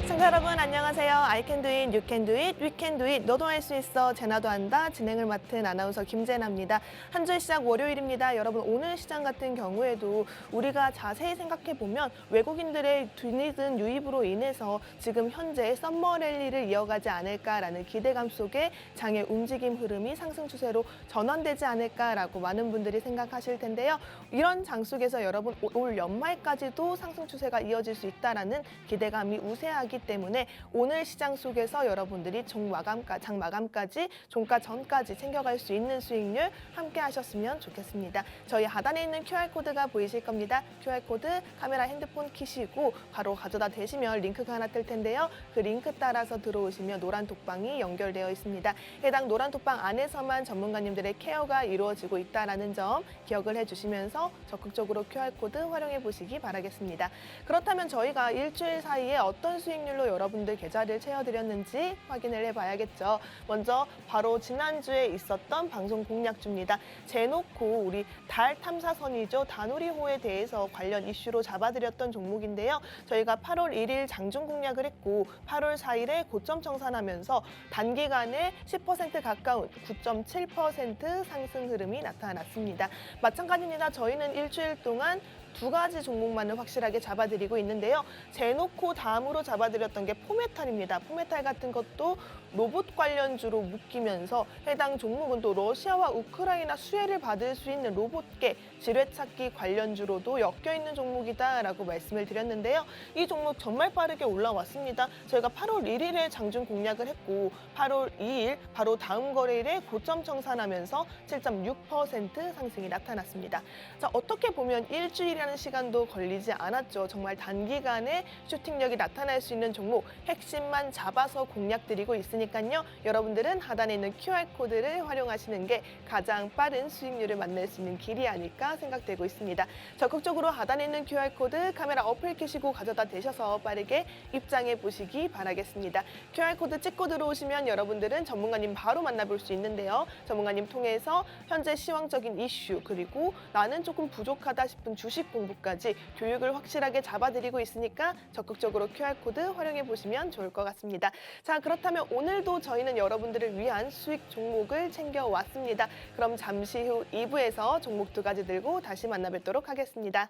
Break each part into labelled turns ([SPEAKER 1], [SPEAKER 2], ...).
[SPEAKER 1] 시청자 여러분 안녕하세요. I can do it, you can do it, we can do it. 너도 할 수 있어, 제나도 한다. 진행을 맡은 아나운서 김재나입니다. 한 주의 시작 월요일입니다. 여러분 오늘 시장 같은 경우에도 우리가 자세히 생각해보면 외국인들의 뒤늦은 유입으로 인해서 지금 현재 썸머 랠리를 이어가지 않을까라는 기대감 속에 장의 움직임 흐름이 상승 추세로 전환되지 않을까라고 많은 분들이 생각하실 텐데요. 이런 장 속에서 여러분 올 연말까지도 상승 추세가 이어질 수 있다라는 기대감이 우세하기 때문에 오늘 시장 속에서 여러분들이 장 마감까지 종가 전까지 챙겨갈 수 있는 수익률 함께 하셨으면 좋겠습니다. 저희 하단에 있는 QR코드가 보이실 겁니다. QR코드 카메라 핸드폰 키시고 바로 가져다 대시면 링크가 하나 뜰 텐데요. 그 링크 따라서 들어오시면 노란 톡방이 연결되어 있습니다. 해당 노란 톡방 안에서만 전문가님들의 케어가 이루어지고 있다는 점 기억을 해주시면서 적극적으로 QR코드 활용해 보시기 바라겠습니다. 그렇다면 저희가 일주일 사이에 어떤 수익률로 여러분들 계좌를 채워드렸는지 확인을 해봐야겠죠. 먼저 바로 지난주에 있었던 방송 공략주입니다. 제놓고 우리 달 탐사선이죠. 다누리호에 대해서 관련 이슈로 잡아드렸던 종목인데요. 저희가 8월 1일 장중 공략을 했고 8월 4일에 고점 청산하면서 단기간에 10% 가까운 9.7% 상승 흐름이 나타났습니다. 마찬가지입니다. 저희는 일주일 동안 두 가지 종목만을 확실하게 잡아드리고 있는데요. 제놓고 다음으로 잡아드렸던 게 포메탈입니다. 포메탈 같은 것도 로봇 관련주로 묶이면서 해당 종목은 또 러시아와 우크라이나 수혜를 받을 수 있는 로봇계 지뢰찾기 관련주로도 엮여있는 종목이다라고 말씀을 드렸는데요. 이 종목 정말 빠르게 올라왔습니다. 저희가 8월 1일에 장중 공략을 했고 8월 2일 바로 다음 거래일에 고점 청산하면서 7.6% 상승이 나타났습니다. 자, 어떻게 보면 일주일이라는 시간도 걸리지 않았죠. 정말 단기간에 슈팅력이 나타날 수 있는 종목 핵심만 잡아서 공략드리고 있으니까요. 여러분들은 하단에 있는 QR코드를 활용하시는 게 가장 빠른 수익률을 만날 수 있는 길이 아닐까 생각되고 있습니다. 적극적으로 하단에 있는 QR코드 카메라 어플 켜시고 가져다 대셔서 빠르게 입장해 보시기 바라겠습니다. QR코드 찍고 들어오시면 여러분들은 전문가님 바로 만나볼 수 있는데요. 전문가님 통해서 현재 시황적인 이슈 그리고 나는 조금 부족하다 싶은 주식 공부까지 교육을 확실하게 잡아드리고 있으니까 적극적으로 QR코드 활용해 보시면 좋을 것 같습니다. 자, 그렇다면 오늘도 저희는 여러분들을 위한 수익 종목을 챙겨왔습니다. 그럼 잠시 후 2부에서 종목 두 가지 들고 다시 만나뵙도록 하겠습니다.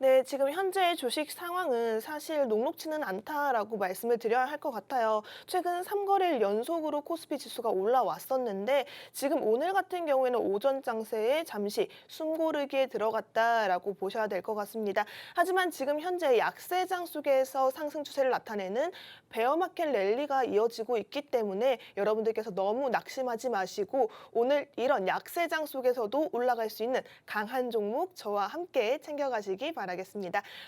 [SPEAKER 1] 네, 지금 현재 주식 상황은 사실 녹록치는 않다라고 말씀을 드려야 할 것 같아요. 최근 3거래일 연속으로 코스피 지수가 올라왔었는데 지금 오늘 같은 경우에는 오전 장세에 잠시 숨고르기에 들어갔다라고 보셔야 될 것 같습니다. 하지만 지금 현재 약세장 속에서 상승 추세를 나타내는 베어마켓 랠리가 이어지고 있기 때문에 여러분들께서 너무 낙심하지 마시고 오늘 이런 약세장 속에서도 올라갈 수 있는 강한 종목 저와 함께 챙겨가시기 바라겠습니다.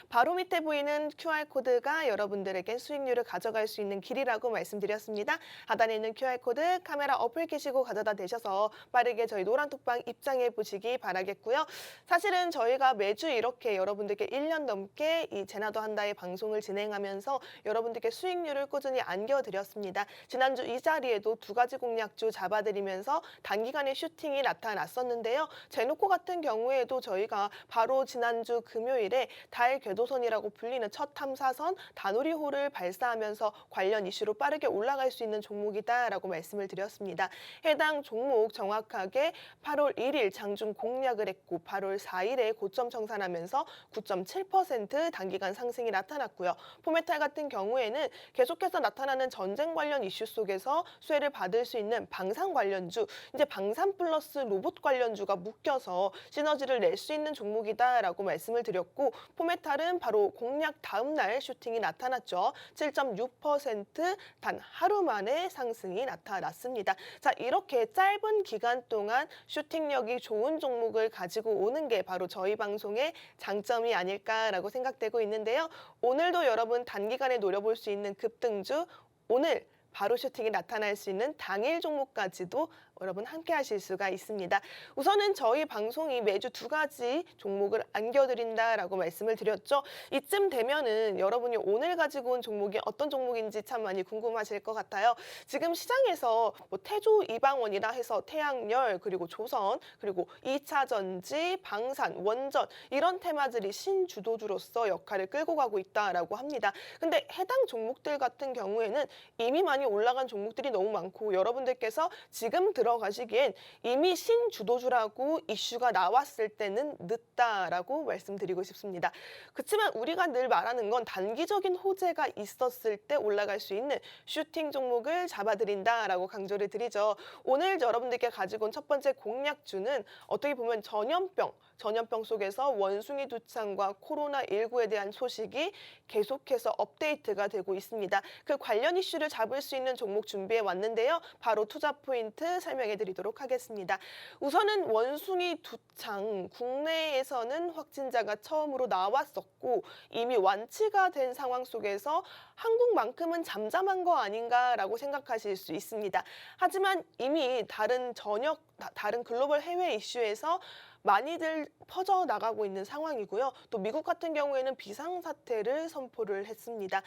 [SPEAKER 1] 바로 밑에 보이는 QR코드가 여러분들에게 수익률을 가져갈 수 있는 길이라고 말씀드렸습니다. 하단에 있는 QR코드 카메라 어플 켜시고 가져다 대셔서 빠르게 저희 노란톡방 입장해 보시기 바라겠고요. 사실은 저희가 매주 이렇게 여러분들께 1년 넘게 이 제나도 한다의 방송을 진행하면서 여러분들께 수익률을 꾸준히 안겨드렸습니다. 지난주 이 자리에도 두 가지 공략주 잡아드리면서 단기간에 슈팅이 나타났었는데요. 제놓고 같은 경우에도 저희가 바로 지난주 금요일에 달 궤도선이라고 불리는 첫 탐사선 다누리호를 발사하면서 관련 이슈로 빠르게 올라갈 수 있는 종목이다라고 말씀을 드렸습니다. 해당 종목 정확하게 8월 1일 장중 공략을 했고 8월 4일에 고점 청산하면서 9.7% 단기간 상승이 나타났고요. 포메탈 같은 경우에는 계속해서 나타나는 전쟁 관련 이슈 속에서 수혜를 받을 수 있는 방산 관련주, 이제 방산 플러스 로봇 관련주가 묶여서 시너지를 낼 수 있는 종목이다라고 말씀을 드렸고 포메탈은 바로 공략 다음 날 슈팅이 나타났죠. 7.6% 단 하루 만에 상승이 나타났습니다. 자, 이렇게 짧은 기간 동안 슈팅력이 좋은 종목을 가지고 오는 게 바로 저희 방송의 장점이 아닐까라고 생각되고 있는데요. 오늘도 여러분 단기간에 노려볼 수 있는 급등주, 오늘 바로 슈팅이 나타날 수 있는 당일 종목까지도 여러분 함께 하실 수가 있습니다. 우선은 저희 방송이 매주 2가지 종목을 안겨드린다라고 말씀을 드렸죠. 이쯤 되면은 여러분이 오늘 가지고 온 종목이 어떤 종목인지 참 많이 궁금하실 것 같아요. 지금 시장에서 뭐 태조 이방원이라 해서 태양열, 그리고 조선, 그리고 2차 전지, 방산, 원전 이런 테마들이 신주도주로서 역할을 끌고 가고 있다라고 합니다. 근데 해당 종목들 같은 경우에는 이미 많이 올라간 종목들이 너무 많고 여러분들께서 지금 들어가시기엔 이미 신주도주라고 이슈가 나왔을 때는 늦다라고 말씀드리고 싶습니다. 그렇지만 우리가 늘 말하는 건 단기적인 호재가 있었을 때 올라갈 수 있는 슈팅 종목을 잡아드린다라고 강조를 드리죠. 오늘 여러분들께 가지고 온 첫 번째 공략주는 어떻게 보면 전염병 속에서 원숭이 두창과 코로나19에 대한 소식이 계속해서 업데이트가 되고 있습니다. 그 관련 이슈를 잡을 수 있는 종목 준비해 왔는데요. 바로 투자 포인트 설명해 드리도록 하겠습니다. 우선은 원숭이 두창, 국내에서는 확진자가 처음으로 나왔었고 이미 완치가 된 상황 속에서 한국만큼은 잠잠한 거 아닌가라고 생각하실 수 있습니다. 하지만 이미 다른 글로벌 해외 이슈에서 많이들 퍼져나가고 있는 상황이고요. 또 미국 같은 경우에는 비상사태를 선포를 했습니다.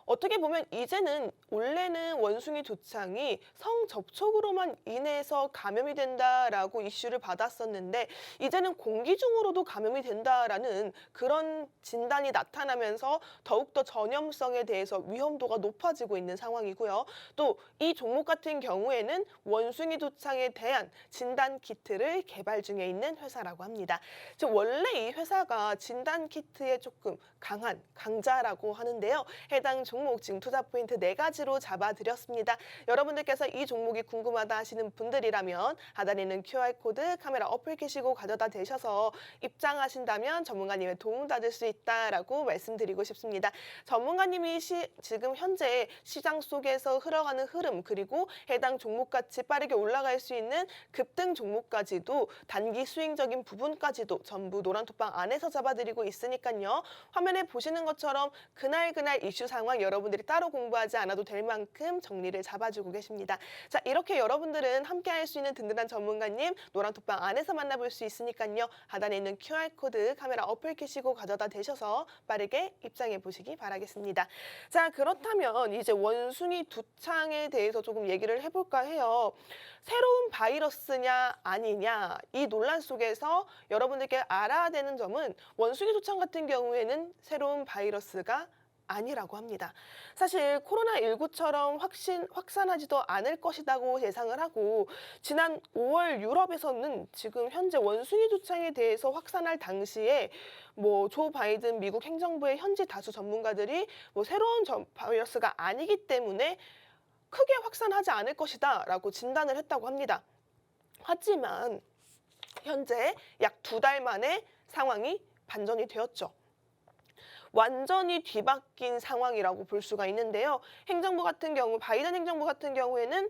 [SPEAKER 1] 어떻게 보면 이제는 원래는 원숭이 두창이 성접촉으로만 인해서 감염이 된다라고 이슈를 받았었는데 이제는 공기 중으로도 감염이 된다라는 그런 진단이 나타나면서 더욱더 전염성에 대해서 위험도가 높아지고 있는 상황이고요. 또 이 종목 같은 경우에는 원숭이 두창에 대한 진단 키트를 개발 중에 있는 회사라고 합니다. 즉 원래 이 회사가 진단 키트에 조금 강한 강자라고 하는데요. 해당 종목 지금 투자 포인트 4가지로 잡아드렸습니다. 여러분들께서 이 종목이 궁금하다 하시는 분들이라면 하단에 있는 QR코드 카메라 어플 켜시고 가져다 대셔서 입장하신다면 전문가님의 도움 받을 수 있다라고 말씀드리고 싶습니다. 전문가님이 지금 현재 시장 속에서 흘러가는 흐름 그리고 해당 종목같이 빠르게 올라갈 수 있는 급등 종목까지도 단기 수익적인 부분까지도 전부 노란톡방 안에서 잡아드리고 있으니까요. 화면에 보시는 것처럼 그날 이슈 상황 여러분들이 따로 공부하지 않아도 될 만큼 정리를 잡아주고 계십니다. 자, 이렇게 여러분들은 함께 할 수 있는 든든한 전문가님 노란톡방 안에서 만나볼 수 있으니까요. 하단에 있는 QR코드 카메라 어플 켜시고 가져다 대셔서 빠르게 입장해 보시기 바라겠습니다. 자, 그렇다면 이제 원숭이 두창에 대해서 조금 얘기를 해볼까 해요. 새로운 바이러스냐 아니냐 이 논란 속에서 여러분들께 알아야 되는 점은 원숭이 두창 같은 경우에는 새로운 바이러스가 아니라고 합니다. 사실 코로나19처럼 확산하지도 않을 것이라고 예상을 하고 지난 5월 유럽에서는 지금 현재 원숭이 두창에 대해서 확산할 당시에 조 바이든 미국 행정부의 현지 다수 전문가들이 새로운 바이러스가 아니기 때문에 크게 확산하지 않을 것이다 라고 진단을 했다고 합니다. 하지만 현재 약 2달 만에 상황이 반전이 되었죠. 완전히 뒤바뀐 상황이라고 볼 수가 있는데요. 바이든 행정부 같은 경우에는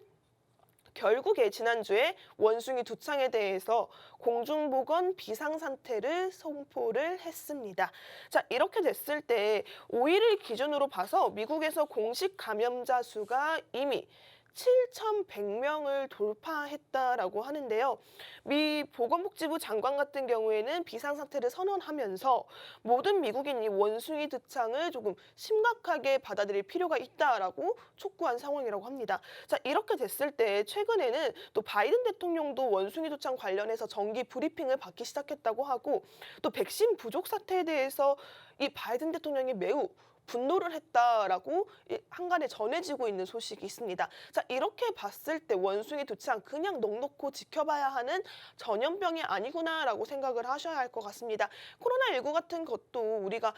[SPEAKER 1] 결국에 지난주에 원숭이 두창에 대해서 공중보건 비상상태를 선포를 했습니다. 자, 이렇게 됐을 때 5일을 기준으로 봐서 미국에서 공식 감염자 수가 이미 7,100명을 돌파했다라고 하는데요. 미 보건복지부 장관 같은 경우에는 비상사태를 선언하면서 모든 미국인이 원숭이 두창을 조금 심각하게 받아들일 필요가 있다라고 촉구한 상황이라고 합니다. 자, 이렇게 됐을 때 최근에는 또 바이든 대통령도 원숭이 두창 관련해서 정기 브리핑을 받기 시작했다고 하고, 또 백신 부족 사태에 대해서 이 바이든 대통령이 매우 분노를 했다라고 한간에 전해지고 있는 소식이 있습니다. 자, 이렇게 봤을 때 원숭이 두창 그냥 넋놓고 지켜봐야 하는 전염병이 아니구나라고 생각을 하셔야 할 것 같습니다. 코로나19 같은 것도 우리가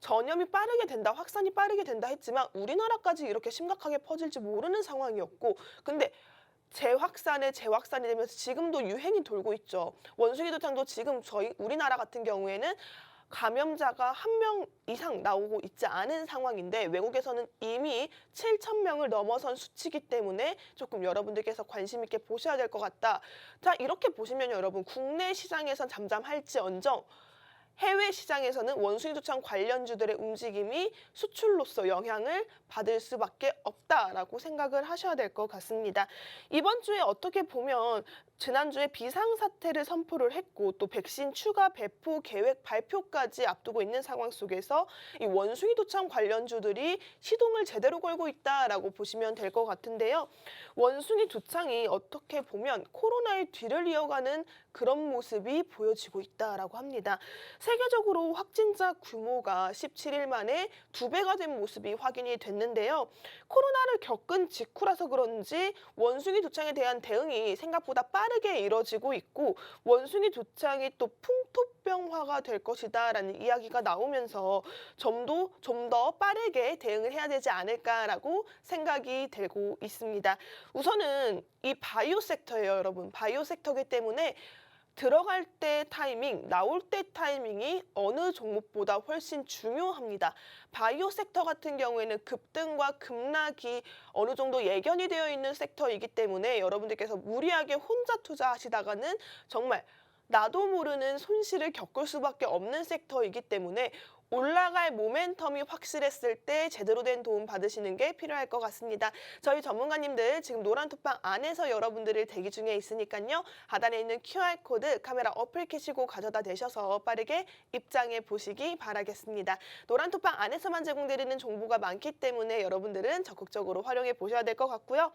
[SPEAKER 1] 전염이 빠르게 된다, 확산이 빠르게 된다 했지만 우리나라까지 이렇게 심각하게 퍼질지 모르는 상황이었고, 근데 재확산이 되면서 지금도 유행이 돌고 있죠. 원숭이 두창도 지금 우리나라 같은 경우에는 감염자가 1명 이상 나오고 있지 않은 상황인데, 외국에서는 이미 7,000명을 넘어선 수치이기 때문에 조금 여러분들께서 관심 있게 보셔야 될 것 같다. 자, 이렇게 보시면 여러분, 국내 시장에선 잠잠할지언정 해외 시장에서는 원숭이 두창 관련주들의 움직임이 수출로서 영향을 받을 수밖에 없다라고 생각을 하셔야 될 것 같습니다. 이번 주에 어떻게 보면 지난주에 비상사태를 선포를 했고, 또 백신 추가 배포 계획 발표까지 앞두고 있는 상황 속에서 이 원숭이 두창 관련주들이 시동을 제대로 걸고 있다라고 보시면 될 것 같은데요. 원숭이 두창이 어떻게 보면 코로나의 뒤를 이어가는 그런 모습이 보여지고 있다라고 합니다. 세계적으로 확진자 규모가 17일 만에 2배가 된 모습이 확인이 됐는데요. 코로나를 겪은 직후라서 그런지 원숭이 두창에 대한 대응이 생각보다 빠르게 이뤄지고 있고, 원숭이 두창이 또 풍토병화가 될 것이다라는 이야기가 나오면서 좀 더 빠르게 대응을 해야 되지 않을까라고 생각이 되고 있습니다. 우선은 이 바이오 섹터예요, 여러분. 바이오 섹터이기 때문에 들어갈 때 타이밍, 나올 때 타이밍이 어느 종목보다 훨씬 중요합니다. 바이오 섹터 같은 경우에는 급등과 급락이 어느 정도 예견이 되어 있는 섹터이기 때문에 여러분들께서 무리하게 혼자 투자하시다가는 정말 나도 모르는 손실을 겪을 수밖에 없는 섹터이기 때문에 올라갈 모멘텀이 확실했을 때 제대로 된 도움 받으시는 게 필요할 것 같습니다. 저희 전문가님들 지금 노란톡방 안에서 여러분들을 대기 중에 있으니까요. 하단에 있는 QR코드 카메라 어플 켜시고 가져다 대셔서 빠르게 입장해 보시기 바라겠습니다. 노란톡방 안에서만 제공드리는 정보가 많기 때문에 여러분들은 적극적으로 활용해 보셔야 될 것 같고요.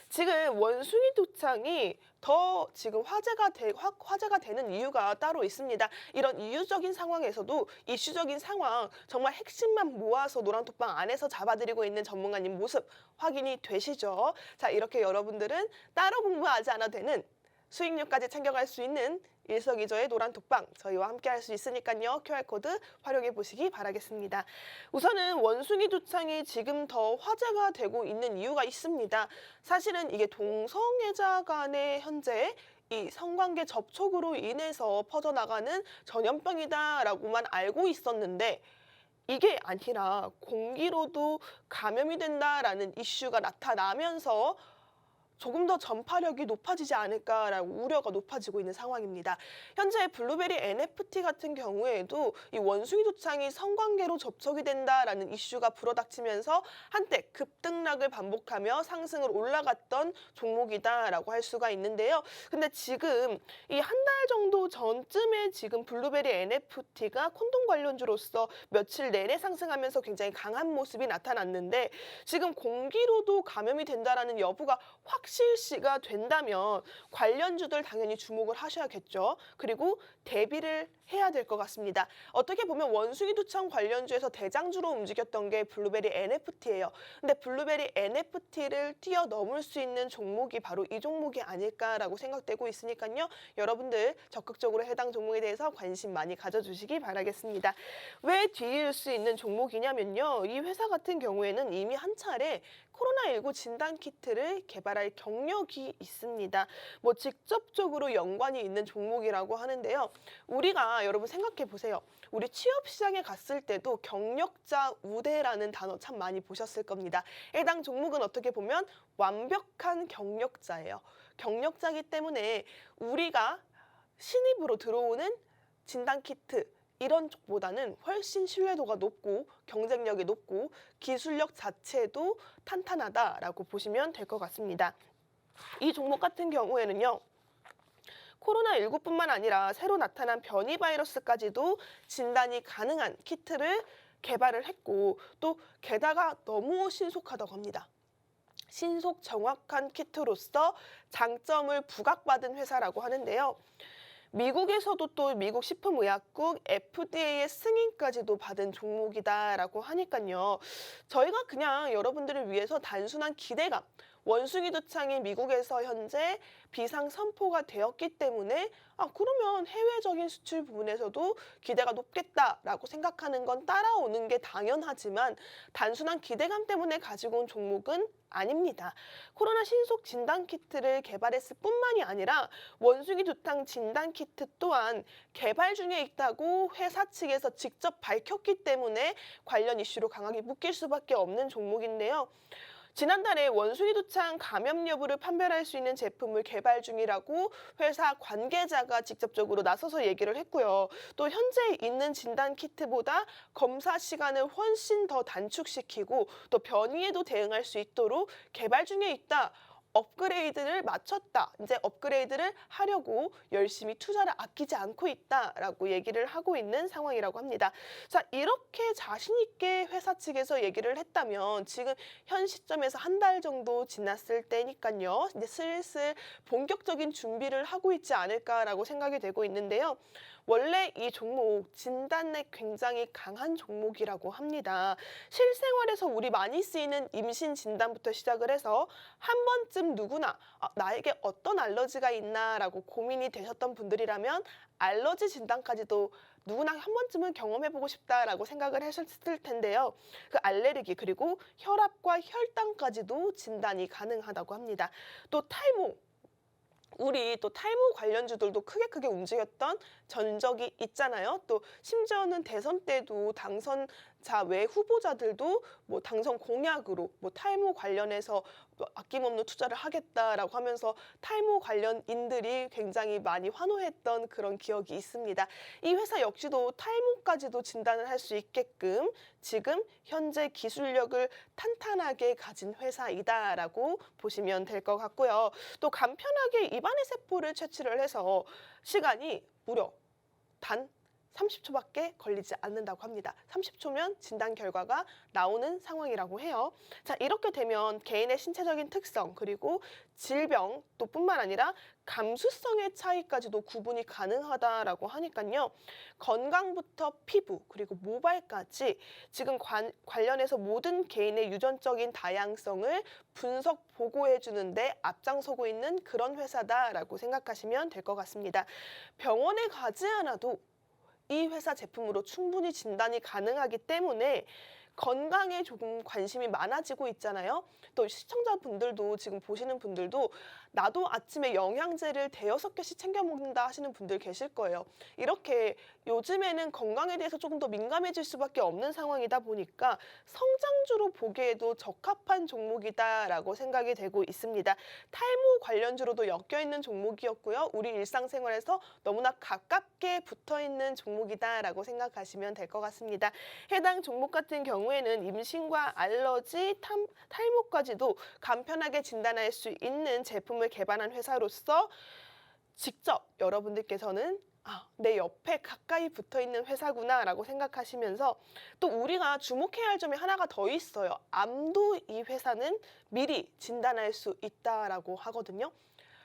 [SPEAKER 1] 지금 원숭이 두창이 더 지금 화제가 되는 이유가 따로 있습니다. 이런 이유적인 상황에서도 이슈적인 상황, 정말 핵심만 모아서 노란톡방 안에서 잡아드리고 있는 전문가님 모습 확인이 되시죠? 자, 이렇게 여러분들은 따로 공부하지 않아도 되는 수익률까지 챙겨갈 수 있는 일석이조의 노란톡방 저희와 함께 할 수 있으니까요. QR코드 활용해 보시기 바라겠습니다. 우선은 원숭이 두창이 지금 더 화제가 되고 있는 이유가 있습니다. 사실은 이게 동성애자 간의 현재 이 성관계 접촉으로 인해서 퍼져나가는 전염병이다라고만 알고 있었는데, 이게 아니라 공기로도 감염이 된다라는 이슈가 나타나면서 조금 더 전파력이 높아지지 않을까라고 우려가 높아지고 있는 상황입니다. 현재 블루베리 NFT 같은 경우에도 이 원숭이 두창이 성관계로 접촉이 된다라는 이슈가 불어닥치면서 한때 급등락을 반복하며 상승을 올라갔던 종목이다라고 할 수가 있는데요. 근데 지금 이 한 달 정도 전쯤에 지금 블루베리 NFT가 콘돔 관련주로서 며칠 내내 상승하면서 굉장히 강한 모습이 나타났는데, 지금 공기로도 감염이 된다라는 여부가 확실시가 된다면 관련주들 당연히 주목을 하셔야겠죠. 그리고 대비를 해야 될 것 같습니다. 어떻게 보면 원숭이 두창 관련주에서 대장주로 움직였던 게 블루베리 NFT예요. 근데 블루베리 NFT를 뛰어넘을 수 있는 종목이 바로 이 종목이 아닐까라고 생각되고 있으니까요. 여러분들 적극적으로 해당 종목에 대해서 관심 많이 가져주시기 바라겠습니다. 왜 뒤이을 수 있는 종목이냐면요. 이 회사 같은 경우에는 이미 한 차례 코로나19 진단키트를 개발할 경력이 있습니다. 뭐 직접적으로 연관이 있는 종목이라고 하는데요. 우리가 여러분 생각해 보세요. 우리 취업 시장에 갔을 때도 경력자 우대라는 단어 참 많이 보셨을 겁니다. 해당 종목은 어떻게 보면 완벽한 경력자예요. 경력자이기 때문에 우리가 신입으로 들어오는 진단키트, 이런 쪽보다는 훨씬 신뢰도가 높고 경쟁력이 높고 기술력 자체도 탄탄하다라고 보시면 될 것 같습니다. 이 종목 같은 경우에는요. 코로나19뿐만 아니라 새로 나타난 변이 바이러스까지도 진단이 가능한 키트를 개발을 했고 또 게다가 너무 신속하다고 합니다. 신속 정확한 키트로서 장점을 부각받은 회사라고 하는데요. 미국에서도 또 미국 식품의약국 FDA의 승인까지도 받은 종목이다라고 하니까요. 저희가 그냥 여러분들을 위해서 단순한 기대감, 원숭이 두창이 미국에서 현재 비상 선포가 되었기 때문에 그러면 해외적인 수출 부분에서도 기대가 높겠다라고 생각하는 건 따라오는 게 당연하지만 단순한 기대감 때문에 가지고 온 종목은 아닙니다. 코로나 신속 진단 키트를 개발했을 뿐만이 아니라 원숭이 두탕 진단 키트 또한 개발 중에 있다고 회사 측에서 직접 밝혔기 때문에 관련 이슈로 강하게 묶일 수밖에 없는 종목인데요. 지난달에 원숭이 두창 감염 여부를 판별할 수 있는 제품을 개발 중이라고 회사 관계자가 직접적으로 나서서 얘기를 했고요. 또 현재 있는 진단 키트보다 검사 시간을 훨씬 더 단축시키고 또 변이에도 대응할 수 있도록 개발 중에 있다. 업그레이드를 마쳤다. 이제 업그레이드를 하려고 열심히 투자를 아끼지 않고 있다라고 얘기를 하고 있는 상황이라고 합니다. 자, 이렇게 자신 있게 회사 측에서 얘기를 했다면 지금 현 시점에서 한 달 정도 지났을 때니까요. 이제 슬슬 본격적인 준비를 하고 있지 않을까라고 생각이 되고 있는데요. 원래 이 종목 진단에 굉장히 강한 종목이라고 합니다. 실생활에서 우리 많이 쓰이는 임신 진단부터 시작을 해서 한 번쯤 누구나 나에게 어떤 알러지가 있나라고 고민이 되셨던 분들이라면 알러지 진단까지도 누구나 한 번쯤은 경험해보고 싶다라고 생각을 하셨을 텐데요. 그 알레르기 그리고 혈압과 혈당까지도 진단이 가능하다고 합니다. 또 탈모. 우리 또 탈모 관련주들도 크게 움직였던 전적이 있잖아요. 또 심지어는 대선 때도 당선자 외 후보자들도 뭐 당선 공약으로 뭐 탈모 관련해서 뭐 아낌없는 투자를 하겠다라고 하면서 탈모 관련인들이 굉장히 많이 환호했던 그런 기억이 있습니다. 이 회사 역시도 탈모까지도 진단을 할 수 있게끔 지금 현재 기술력을 탄탄하게 가진 회사이다라고 보시면 될 것 같고요. 또 간편하게 입안의 세포를 채취를 해서 시간이 무려 단 30초밖에 걸리지 않는다고 합니다. 30초면 진단 결과가 나오는 상황이라고 해요. 자, 이렇게 되면 개인의 신체적인 특성 그리고 질병 또 뿐만 아니라 감수성의 차이까지도 구분이 가능하다라고 하니까요. 건강부터 피부 그리고 모발까지 지금 관련해서 모든 개인의 유전적인 다양성을 분석 보고해 주는데 앞장서고 있는 그런 회사다라고 생각하시면 될 것 같습니다. 병원에 가지 않아도 이 회사 제품으로 충분히 진단이 가능하기 때문에 건강에 조금 관심이 많아지고 있잖아요. 또 시청자분들도 지금 보시는 분들도 나도 아침에 영양제를 5-6개씩 챙겨 먹는다 하시는 분들 계실 거예요. 이렇게 요즘에는 건강에 대해서 조금 더 민감해질 수밖에 없는 상황이다 보니까 성장주로 보기에도 적합한 종목이다라고 생각이 되고 있습니다. 탈모 관련주로도 엮여있는 종목이었고요. 우리 일상생활에서 너무나 가깝게 붙어있는 종목이다라고 생각하시면 될 것 같습니다. 해당 종목 같은 경우에는 임신과 알러지, 탈모까지도 간편하게 진단할 수 있는 제품을 개발한 회사로서 직접 여러분들께서는 내 옆에 가까이 붙어있는 회사구나라고 생각하시면서 또 우리가 주목해야 할 점이 하나가 더 있어요. 암도 이 회사는 미리 진단할 수 있다라고 하거든요.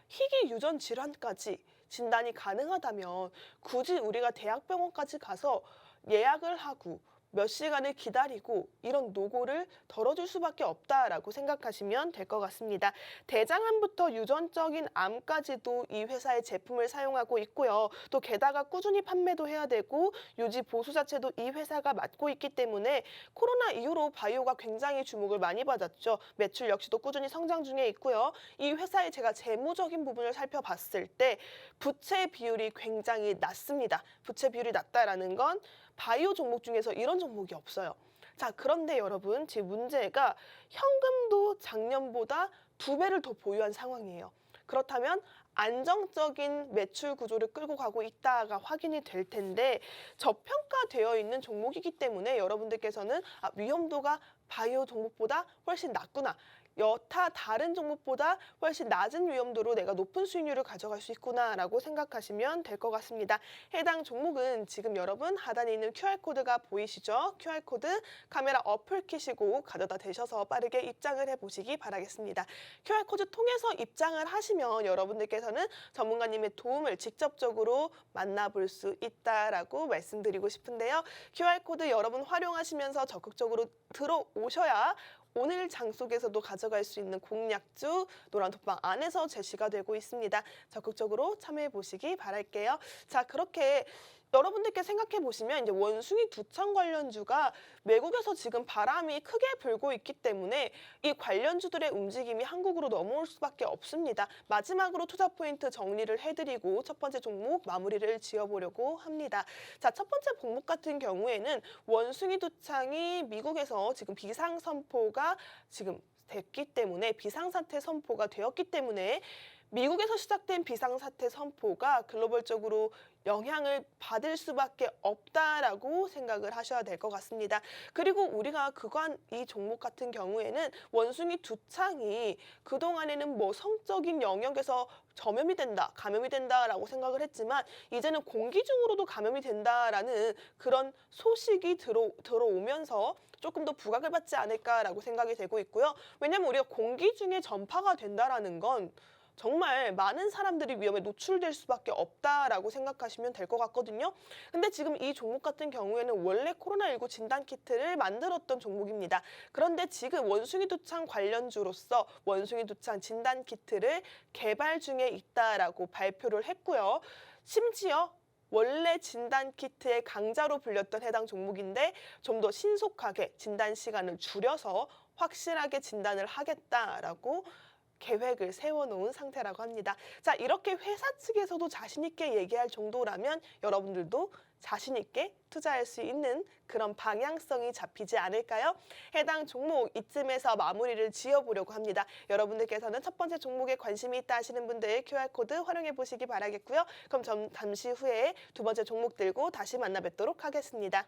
[SPEAKER 1] 희귀 유전 질환까지 진단이 가능하다면 굳이 우리가 대학병원까지 가서 예약을 하고 몇 시간을 기다리고 이런 노고를 덜어줄 수밖에 없다라고 생각하시면 될 것 같습니다. 대장암부터 유전적인 암까지도 이 회사의 제품을 사용하고 있고요. 또 게다가 꾸준히 판매도 해야 되고 유지 보수 자체도 이 회사가 맡고 있기 때문에 코로나 이후로 바이오가 굉장히 주목을 많이 받았죠. 매출 역시도 꾸준히 성장 중에 있고요. 이 회사의 제가 재무적인 부분을 살펴봤을 때 부채 비율이 굉장히 낮습니다. 부채 비율이 낮다라는 건 바이오 종목 중에서 이런 종목이 없어요. 자, 그런데 여러분, 제 문제가 현금도 작년보다 2배를 더 보유한 상황이에요. 그렇다면 안정적인 매출 구조를 끌고 가고 있다가 확인이 될 텐데 저평가되어 있는 종목이기 때문에 여러분들께서는 위험도가 바이오 종목보다 훨씬 낮구나. 여타 다른 종목보다 훨씬 낮은 위험도로 내가 높은 수익률을 가져갈 수 있구나라고 생각하시면 될 것 같습니다. 해당 종목은 지금 여러분 하단에 있는 QR코드가 보이시죠? QR코드 카메라 어플 키시고 가져다 대셔서 빠르게 입장을 해보시기 바라겠습니다. QR코드 통해서 입장을 하시면 여러분들께서는 전문가님의 도움을 직접적으로 만나볼 수 있다라고 말씀드리고 싶은데요. QR코드 여러분 활용하시면서 적극적으로 들어오셔야 오늘 장 속에서도 가져갈 수 있는 공략주 노란톡방 안에서 제시가 되고 있습니다. 적극적으로 참여해 보시기 바랄게요. 자, 그렇게 여러분들께 생각해 보시면 이제 원숭이 두창 관련주가 외국에서 지금 바람이 크게 불고 있기 때문에 이 관련주들의 움직임이 한국으로 넘어올 수밖에 없습니다. 마지막으로 투자 포인트 정리를 해드리고 첫 번째 종목 마무리를 지어보려고 합니다. 자, 첫 번째 종목 같은 경우에는 원숭이 두창이 미국에서 지금 비상 선포가 지금 됐기 때문에 비상사태 선포가 되었기 때문에 미국에서 시작된 비상사태 선포가 글로벌적으로 영향을 받을 수밖에 없다라고 생각을 하셔야 될 것 같습니다. 그리고 우리가 그간 이 종목 같은 경우에는 원숭이 두창이 그동안에는 뭐 성적인 영역에서 전염이 된다, 감염이 된다라고 생각을 했지만 이제는 공기 중으로도 감염이 된다라는 그런 소식이 들어오면서 조금 더 부각을 받지 않을까라고 생각이 되고 있고요. 왜냐하면 우리가 공기 중에 전파가 된다라는 건 정말 많은 사람들이 위험에 노출될 수밖에 없다라고 생각하시면 될 것 같거든요. 근데 지금 이 종목 같은 경우에는 원래 코로나19 진단키트를 만들었던 종목입니다. 그런데 지금 원숭이 두창 관련주로서 원숭이 두창 진단키트를 개발 중에 있다라고 발표를 했고요. 심지어 원래 진단키트의 강자로 불렸던 해당 종목인데 좀 더 신속하게 진단 시간을 줄여서 확실하게 진단을 하겠다라고 계획을 세워놓은 상태라고 합니다. 자, 이렇게 회사 측에서도 자신 있게 얘기할 정도라면 여러분들도 자신 있게 투자할 수 있는 그런 방향성이 잡히지 않을까요? 해당 종목 이쯤에서 마무리를 지어보려고 합니다. 여러분들께서는 첫 번째 종목에 관심이 있다 하시는 분들 QR코드 활용해 보시기 바라겠고요. 그럼 잠시 후에 두 번째 종목 들고 다시 만나 뵙도록 하겠습니다.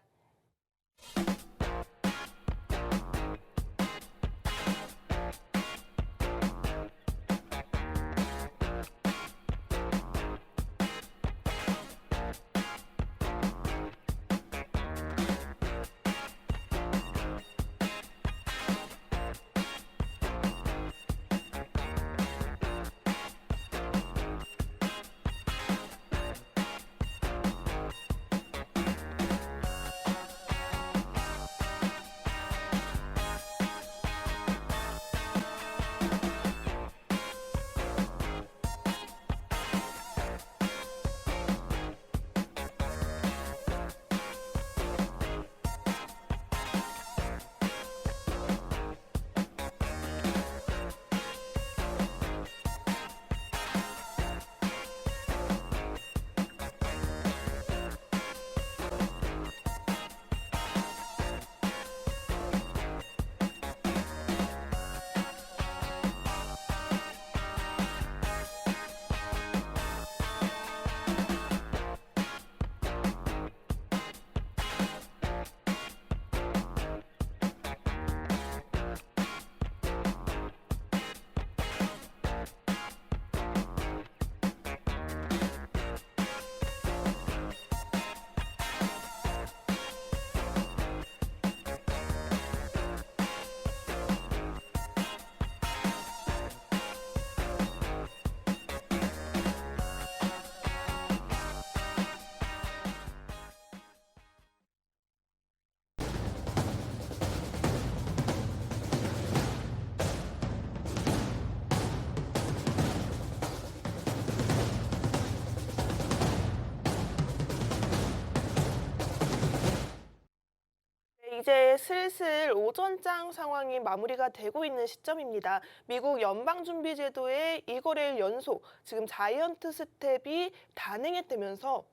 [SPEAKER 1] 이제 슬슬 오전장 상황이 마무리가 되고 있는 시점입니다. 미국 연방준비제도의 2거래일 연속, 지금 자이언트 스텝이 단행했다면서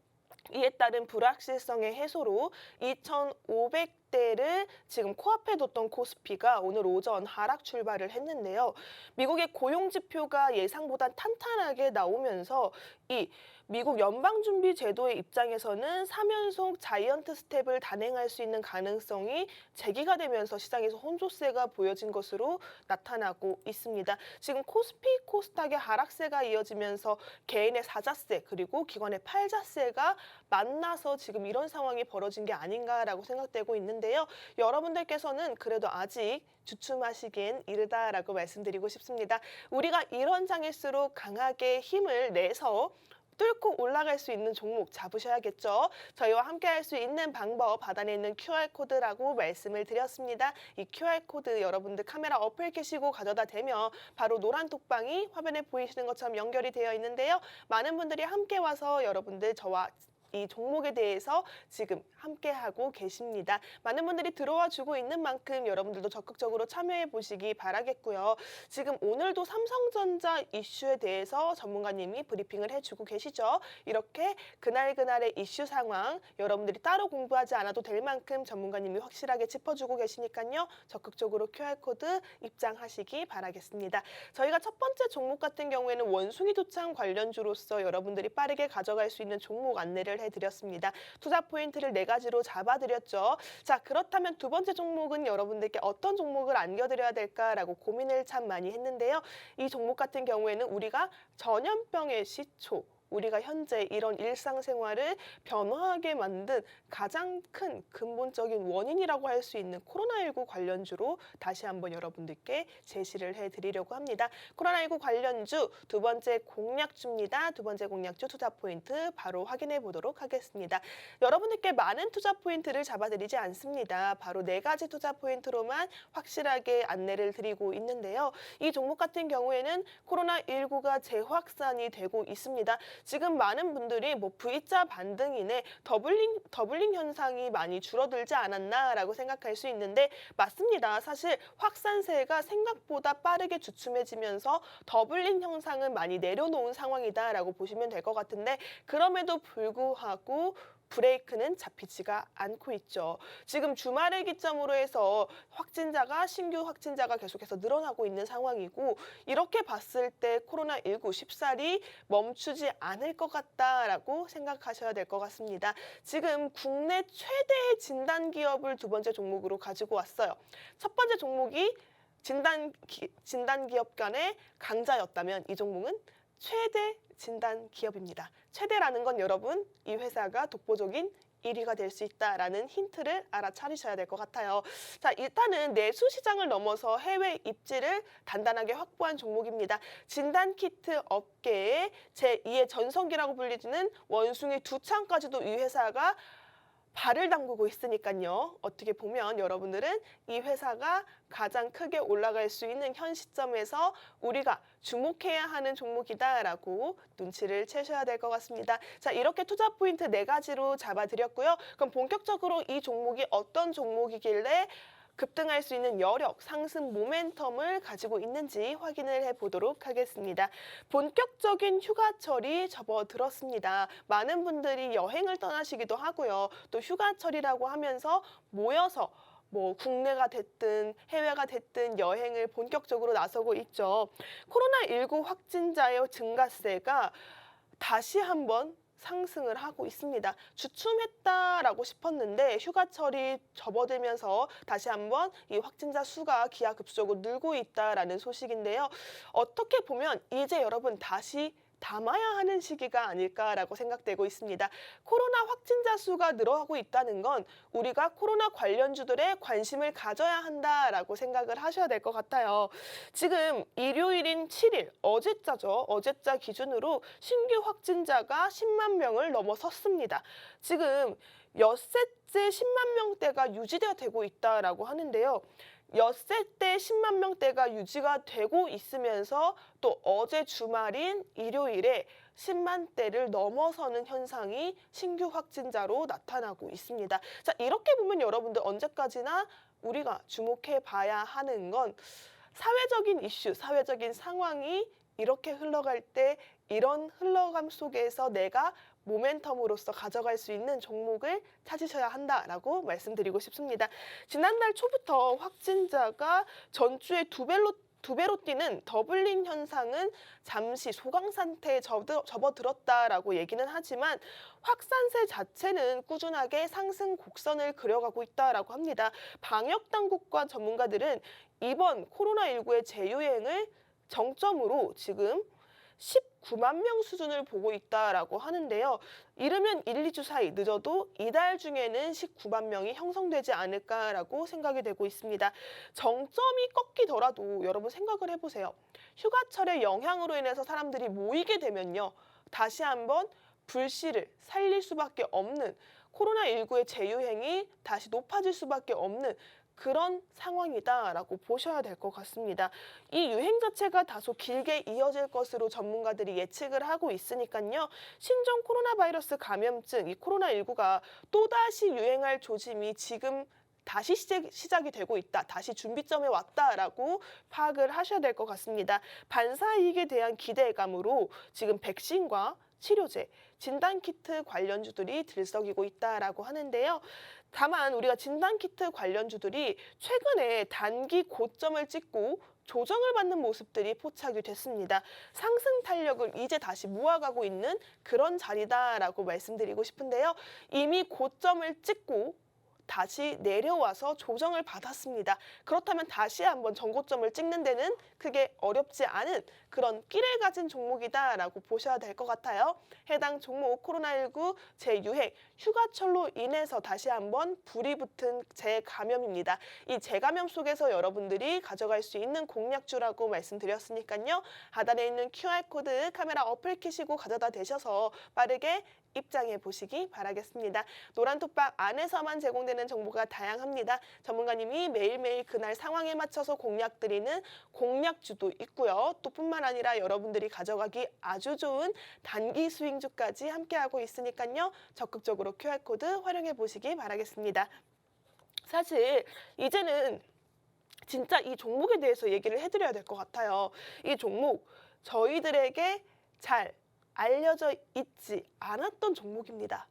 [SPEAKER 1] 이에 따른 불확실성의 해소로 2,500대 장대를 지금 코앞에 뒀던 코스피가 오늘 오전 하락 출발을 했는데요. 미국의 고용 지표가 예상보다 탄탄하게 나오면서 이 미국 연방준비제도의 입장에서는 3연속 자이언트 스텝을 단행할 수 있는 가능성이 제기가 되면서 시장에서 혼조세가 보여진 것으로 나타나고 있습니다. 지금 코스피, 코스닥의 하락세가 이어지면서 개인의 사자세 그리고 기관의 팔자세가 만나서 지금 이런 상황이 벌어진 게 아닌가라고 생각되고 있는데요. 여러분들께서는 그래도 아직 주춤하시기엔 이르다라고 말씀드리고 싶습니다. 우리가 이런 장일수록 강하게 힘을 내서 뚫고 올라갈 수 있는 종목 잡으셔야겠죠. 저희와 함께 할 수 있는 방법 하단에 있는 QR코드라고 말씀을 드렸습니다. 이 QR코드 여러분들 카메라 어플 켜시고 가져다 대면 바로 노란 톡방이 화면에 보이시는 것처럼 연결이 되어 있는데요. 많은 분들이 함께 와서 여러분들 저와 이 종목에 대해서 지금 함께하고 계십니다. 많은 분들이 들어와 주고 있는 만큼 여러분들도 적극적으로 참여해 보시기 바라겠고요. 지금 오늘도 삼성전자 이슈에 대해서 전문가님이 브리핑을 해주고 계시죠. 이렇게 그날그날의 이슈 상황 여러분들이 따로 공부하지 않아도 될 만큼 전문가님이 확실하게 짚어주고 계시니까요. 적극적으로 QR코드 입장하시기 바라겠습니다. 저희가 첫 번째 종목 같은 경우에는 원숭이 도창 관련주로서 여러분들이 빠르게 가져갈 수 있는 종목 안내를 해드렸습니다. 투자 포인트를 4가지로 잡아드렸죠. 자, 그렇다면 두 번째 종목은 여러분들께 어떤 종목을 안겨드려야 될까라고 고민을 참 많이 했는데요. 이 종목 같은 경우에는 우리가 전염병의 시초, 우리가 현재 이런 일상생활을 변화하게 만든 가장 큰 근본적인 원인이라고 할 수 있는 코로나19 관련주로 다시 한번 여러분들께 제시를 해드리려고 합니다. 코로나19 관련주 두 번째 공략주입니다. 두 번째 공략주 투자 포인트 바로 확인해 보도록 하겠습니다. 여러분들께 많은 투자 포인트를 잡아드리지 않습니다. 바로 4가지 투자 포인트로만 확실하게 안내를 드리고 있는데요. 이 종목 같은 경우에는 코로나19가 재확산이 되고 있습니다. 지금 많은 분들이 뭐 V자 반등이네 더블링 현상이 많이 줄어들지 않았나라고 생각할 수 있는데 맞습니다. 사실 확산세가 생각보다 빠르게 주춤해지면서 더블링 현상은 많이 내려놓은 상황이다라고 보시면 될 것 같은데 그럼에도 불구하고 브레이크는 잡히지가 않고 있죠. 지금 주말을 기점으로 해서 신규 확진자가 계속해서 늘어나고 있는 상황이고 이렇게 봤을 때 코로나19 쉽사리 멈추지 않을 것 같다라고 생각하셔야 될 것 같습니다. 지금 국내 최대의 진단 기업을 두 번째 종목으로 가지고 왔어요. 첫 번째 종목이 진단 기업 간의 강자였다면 이 종목은 최대 진단 기업입니다. 최대라는 건 여러분 이 회사가 독보적인 1위가 될 수 있다라는 힌트를 알아차리셔야 될 것 같아요. 자, 일단은 내수 시장을 넘어서 해외 입지를 단단하게 확보한 종목입니다. 진단키트 업계의 제2의 전성기라고 불리는 원숭이 두창까지도 이 회사가 발을 담그고 있으니까요. 어떻게 보면 여러분들은 이 회사가 가장 크게 올라갈 수 있는 현 시점에서 우리가 주목해야 하는 종목이다라고 눈치를 채셔야 될 것 같습니다. 자, 이렇게 투자 포인트 4가지로 잡아드렸고요. 그럼 본격적으로 이 종목이 어떤 종목이길래 급등할 수 있는 여력, 상승 모멘텀을 가지고 있는지 확인을 해보도록 하겠습니다. 본격적인 휴가철이 접어들었습니다. 많은 분들이 여행을 떠나시기도 하고요. 또 휴가철이라고 하면서 모여서 국내가 됐든 해외가 됐든 여행을 본격적으로 나서고 있죠. 코로나19 확진자의 증가세가 다시 한번 상승을 하고 있습니다. 주춤했다라고 싶었는데 휴가철이 접어들면서 다시 한번 이 확진자 수가 기하급수적으로 늘고 있다라는 소식인데요. 어떻게 보면 이제 여러분 다시 담아야 하는 시기가 아닐까라고 생각되고 있습니다. 코로나 확진자 수가 늘어가고 있다는 건 우리가 코로나 관련주들에 관심을 가져야 한다라고 생각을 하셔야 될 것 같아요. 지금 일요일인 7일, 어제자죠. 어제자 기준으로 신규 확진자가 10만 명을 넘어섰습니다. 지금 엿새째 10만 명대가 유지가 되고 있다라고 하는데요. 엿새 때 10만 명대가 유지가 되고 있으면서 또 어제 주말인 일요일에 10만대를 넘어서는 현상이 신규 확진자로 나타나고 있습니다. 자, 이렇게 보면 여러분들 언제까지나 우리가 주목해 봐야 하는 건 사회적인 이슈, 사회적인 상황이 이렇게 흘러갈 때 이런 흘러감 속에서 내가 모멘텀으로서 가져갈 수 있는 종목을 찾으셔야 한다라고 말씀드리고 싶습니다. 지난달 초부터 확진자가 전주에 두 배로 뛰는 더블링 현상은 잠시 소강 상태에 접어들었다라고 얘기는 하지만 확산세 자체는 꾸준하게 상승 곡선을 그려가고 있다라고 합니다. 방역 당국과 전문가들은 이번 코로나19의 재유행을 정점으로 지금 19만 명 수준을 보고 있다라고 하는데요. 이르면 1, 2주 사이, 늦어도 이달 중에는 19만 명이 형성되지 않을까라고 생각이 되고 있습니다. 정점이 꺾이더라도 여러분 생각을 해보세요. 휴가철의 영향으로 인해서 사람들이 모이게 되면요. 다시 한번 불씨를 살릴 수밖에 없는 코로나19의 재유행이 다시 높아질 수밖에 없는 그런 상황이다라고 보셔야 될 것 같습니다. 이 유행 자체가 다소 길게 이어질 것으로 전문가들이 예측을 하고 있으니까요. 신종 코로나 바이러스 감염증, 이 코로나19가 또다시 유행할 조짐이 지금 다시 시작이 되고 있다. 다시 준비점에 왔다라고 파악을 하셔야 될 것 같습니다. 반사이익에 대한 기대감으로 지금 백신과 치료제, 진단키트 관련주들이 들썩이고 있다라고 하는데요. 다만 우리가 진단키트 관련주들이 최근에 단기 고점을 찍고 조정을 받는 모습들이 포착이 됐습니다. 상승 탄력을 이제 다시 모아가고 있는 그런 자리다라고 말씀드리고 싶은데요. 이미 고점을 찍고 다시 내려와서 조정을 받았습니다. 그렇다면 다시 한번 전고점을 찍는 데는 크게 어렵지 않은 그런 끼를 가진 종목이다라고 보셔야 될 것 같아요. 해당 종목 코로나19 재유행, 휴가철로 인해서 다시 한번 불이 붙은 재감염입니다. 이 재감염 속에서 여러분들이 가져갈 수 있는 공략주라고 말씀드렸으니까요. 하단에 있는 QR코드 카메라 어플 키시고 가져다 대셔서 빠르게 입장해 보시기 바라겠습니다. 노란 톡박 안에서만 제공되는 정보가 다양합니다. 전문가님이 매일매일 그날 상황에 맞춰서 공략 드리는 공략주도 있고요. 또 뿐만 아니라 여러분들이 가져가기 아주 좋은 단기 수익주까지 함께하고 있으니까요. 적극적으로 QR코드 활용해 보시기 바라겠습니다. 사실 이제는 진짜 이 종목에 대해서 얘기를 해드려야 될 것 같아요. 이 종목 저희들에게 잘 알려져 있지 않았던 종목입니다.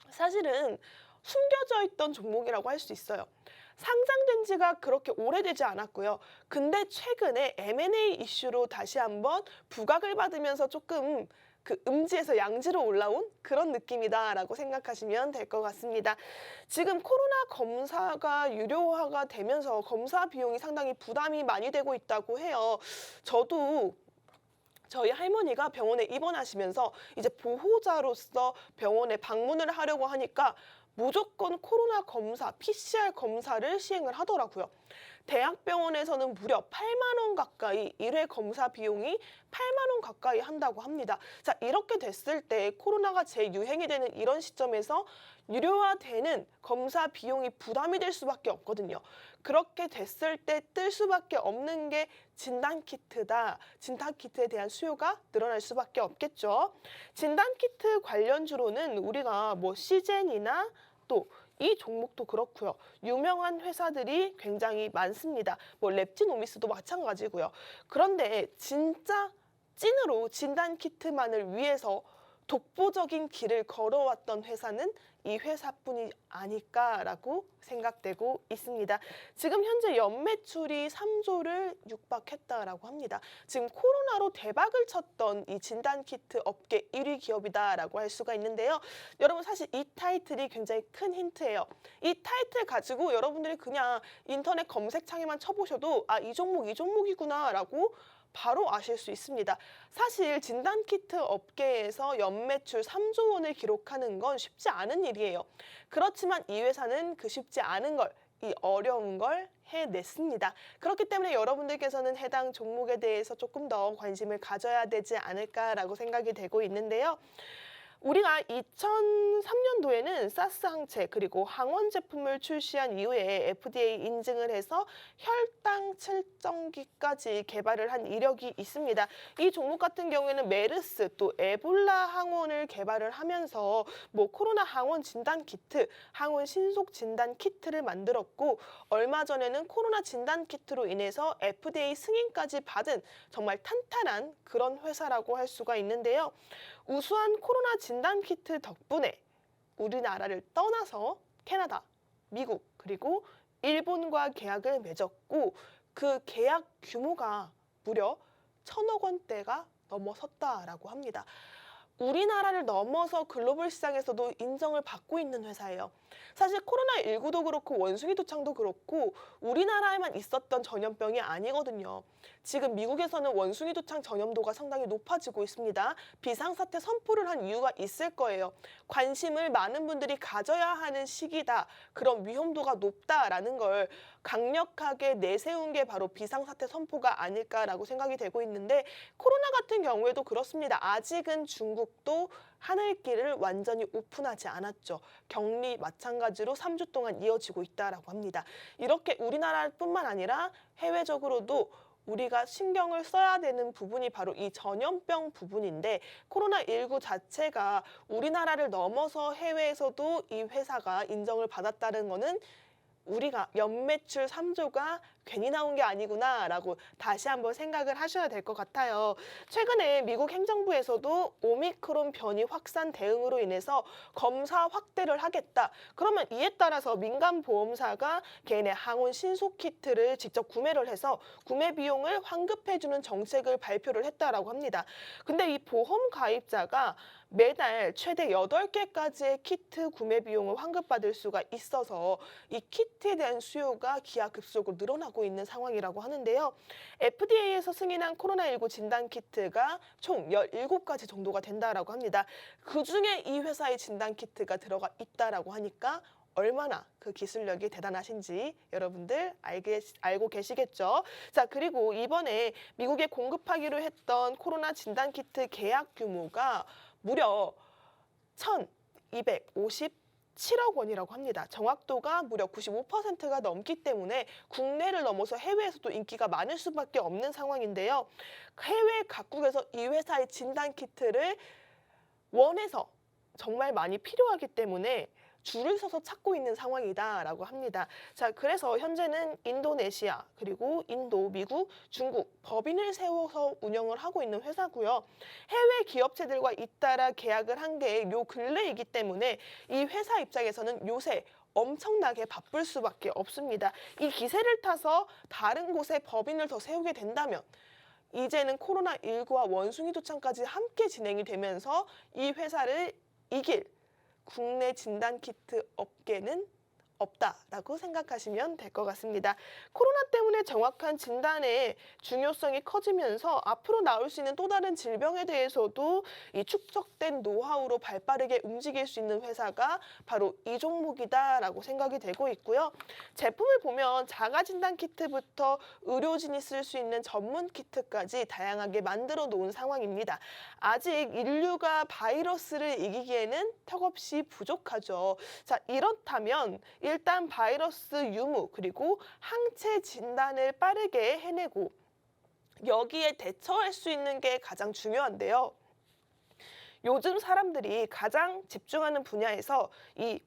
[SPEAKER 1] 사실은 숨겨져 있던 종목이라고 할 수 있어요. 상장된 지가 그렇게 오래되지 않았고요. 근데 최근에 M&A 이슈로 다시 한번 부각을 받으면서 조금 그 음지에서 양지로 올라온 그런 느낌이다라고 생각하시면 될 것 같습니다. 지금 코로나 검사가 유료화가 되면서 검사 비용이 상당히 부담이 많이 되고 있다고 해요. 저도 저희 할머니가 병원에 입원하시면서 이제 보호자로서 병원에 방문을 하려고 하니까 무조건 코로나 검사, PCR 검사를 시행을 하더라고요. 대학병원에서는 무려 8만 원 가까이 1회 검사 비용이 8만 원 가까이 한다고 합니다. 자, 이렇게 됐을 때 코로나가 재유행이 되는 이런 시점에서 유료화되는 검사 비용이 부담이 될 수밖에 없거든요. 그렇게 됐을 때 뜰 수밖에 없는 게 진단키트다. 진단키트에 대한 수요가 늘어날 수밖에 없겠죠. 진단키트 관련주로는 우리가 뭐 시젠이나 또 이 종목도 그렇고요. 유명한 회사들이 굉장히 많습니다. 뭐 랩지노미스도 마찬가지고요. 그런데 진짜 찐으로 진단키트만을 위해서 독보적인 길을 걸어왔던 회사는 이 회사뿐이 아닐까라고 생각되고 있습니다. 지금 현재 연매출이 3조를 육박했다라고 합니다. 지금 코로나로 대박을 쳤던 이 진단키트 업계 1위 기업이다라고 할 수가 있는데요. 여러분 사실 이 타이틀이 굉장히 큰 힌트예요. 이 타이틀 가지고 여러분들이 그냥 인터넷 검색창에만 쳐보셔도 아, 이 종목이구나라고 바로 아실 수 있습니다. 사실 진단키트 업계에서 연매출 3조 원을 기록하는 건 쉽지 않은 일이에요. 그렇지만 이 회사는 그 쉽지 않은 걸, 이 어려운 걸 해냈습니다. 그렇기 때문에 여러분들께서는 해당 종목에 대해서 조금 더 관심을 가져야 되지 않을까라고 생각이 되고 있는데요. 우리가 2003년도에는 사스 항체 그리고 항원 제품을 출시한 이후에 FDA 인증을 해서 혈당 측정기까지 개발을 한 이력이 있습니다. 이 종목 같은 경우에는 메르스 또 에볼라 항원을 개발을 하면서 뭐 코로나 항원 진단 키트, 항원 신속 진단 키트를 만들었고 얼마 전에는 코로나 진단 키트로 인해서 FDA 승인까지 받은 정말 탄탄한 그런 회사라고 할 수가 있는데요. 우수한 코로나 진단 키트 덕분에 우리나라를 떠나서 캐나다, 미국, 그리고 일본과 계약을 맺었고 그 계약 규모가 무려 1,000억 원대가 넘어섰다라고 합니다. 우리나라를 넘어서 글로벌 시장에서도 인정을 받고 있는 회사예요. 사실 코로나19도 그렇고 원숭이 도창도 그렇고 우리나라에만 있었던 전염병이 아니거든요. 지금 미국에서는 원숭이 도창 전염도가 상당히 높아지고 있습니다. 비상사태 선포를 한 이유가 있을 거예요. 관심을 많은 분들이 가져야 하는 시기다. 그런 위험도가 높다라는 걸 강력하게 내세운 게 바로 비상사태 선포가 아닐까라고 생각이 되고 있는데 코로나 같은 경우에도 그렇습니다. 아직은 중국도 하늘길을 완전히 오픈하지 않았죠. 격리 마찬가지로 3주 동안 이어지고 있다라고 합니다. 이렇게 우리나라뿐만 아니라 해외적으로도 우리가 신경을 써야 되는 부분이 바로 이 전염병 부분인데 코로나19 자체가 우리나라를 넘어서 해외에서도 이 회사가 인정을 받았다는 거는 우리가 연매출 3조가 괜히 나온 게 아니구나라고 다시 한번 생각을 하셔야 될 것 같아요. 최근에 미국 행정부에서도 오미크론 변이 확산 대응으로 인해서 검사 확대를 하겠다. 그러면 이에 따라서 민간 보험사가 개인의 항원 신속 키트를 직접 구매를 해서 구매 비용을 환급해주는 정책을 발표를 했다라고 합니다. 근데 이 보험 가입자가 매달 최대 8개까지의 키트 구매 비용을 환급받을 수가 있어서 이 키트에 대한 수요가 기하급수적으로 늘어나고 있는 상황이라고 하는데요. FDA에서 승인한 코로나19 진단 키트가 총 17가지 정도가 된다라고 합니다. 그중에 이 회사의 진단 키트가 들어가 있다라고 하니까 얼마나 그 기술력이 대단하신지 여러분들 알고 계시겠죠? 자, 그리고 이번에 미국에 공급하기로 했던 코로나 진단 키트 계약 규모가 무려 1,257억 원이라고 합니다. 정확도가 무려 95%가 넘기 때문에 국내를 넘어서 해외에서도 인기가 많을 수밖에 없는 상황인데요. 해외 각국에서 이 회사의 진단 키트를 원해서 정말 많이 필요하기 때문에 줄을 서서 찾고 있는 상황이다라고 합니다. 자, 그래서 현재는 인도네시아, 그리고 인도, 미국, 중국 법인을 세워서 운영을 하고 있는 회사고요. 해외 기업체들과 잇따라 계약을 한 게 요 근래이기 때문에 이 회사 입장에서는 요새 엄청나게 바쁠 수밖에 없습니다. 이 기세를 타서 다른 곳에 법인을 더 세우게 된다면 이제는 코로나19와 원숭이 도창까지 함께 진행이 되면서 이 회사를 이길 국내 진단키트 업계는 없다라고 생각하시면 될 것 같습니다. 코로나 때문에 정확한 진단의 중요성이 커지면서 앞으로 나올 수 있는 또 다른 질병에 대해서도 이 축적된 노하우로 발빠르게 움직일 수 있는 회사가 바로 이 종목이다라고 생각이 되고 있고요. 제품을 보면 자가 진단 키트부터 의료진이 쓸 수 있는 전문 키트까지 다양하게 만들어 놓은 상황입니다. 아직 인류가 바이러스를 이기기에는 턱없이 부족하죠. 자, 이렇다면 일단 바이러스 유무 그리고 항체 진단을 빠르게 해내고 여기에 대처할 수 있는 게 가장 중요한데요. 요즘 사람들이 가장 집중하는 분야에서 이